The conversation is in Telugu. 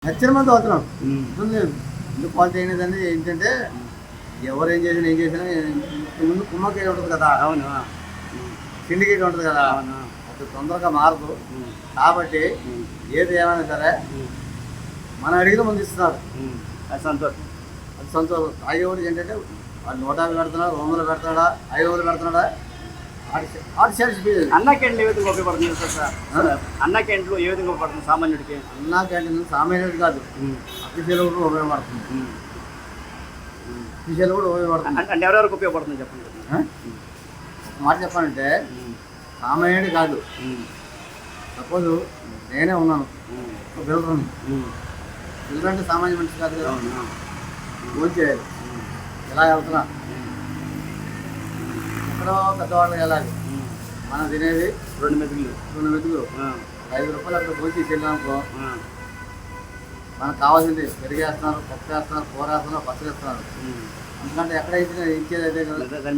నచ్చిన మంది అవుతున్నాం. ఎందుకు క్వాలిటీ అయినదండి ఏంటంటే ఎవరు ఏం చేసినా ముందు కుమ్మకేట్ ఉంటుంది కదా. అవును. సిండికేట్ ఉంటుంది కదా. అవును. అది తొందరగా మారదు. కాబట్టి ఏది ఏమైనా సరే మనం అడిగిన ముందు ఇస్తున్నారు. అది సంతోషం. అది సంతోషం. తాగేవాడికి ఏంటంటే వాడు 150 పెడుతున్నాడు, 200 పెడతాడా, 500 పెడుతున్నాడా, ఆడి సాటిస్ఫై. అన్న క్యాంటీన్లు ఏ విధంగా ఉపయోగపడుతుంది సార్? అన్న క్యాంటీన్లు ఏ విధంగా ఉపయోగపడుతుంది సామాన్యుడికి? అన్నా క్యాంటీన్ సామాన్యుడు కాదు, అఫీషియల్ కూడా ఉపయోగపడుతుంది. అఫీషియల్ కూడా ఉపయోగపడుతుంది. అంటే ఎవరెవరికి ఉపయోగపడుతుంది చెప్పండి. ఒక మాట చెప్పాలంటే సామాన్యుడు కాదు. సపోజ్ నేనే ఉన్నాను, ఒక బిల్డర్. బిల్డర్ అంటే సామాన్య మనిషి కాదు కదా. ఫోన్ చేయాలి, ఎలా వెళ్తున్నా, ఎక్కడో పెద్దవాళ్ళకి వెళ్ళాలి. మనం తినేది 2 మెతుకులు 5 రూపాయలు అక్కడ ఫోన్ చేసి వెళ్ళామనుకో, మనకు కావాల్సింది పెరిగేస్తున్నారు, పప్పు వేస్తున్నారు, కూర వేస్తున్నారు, పచ్చడి వేస్తున్నారు. ఎందుకంటే ఎక్కడ ఇచ్చేది అయితే కదా.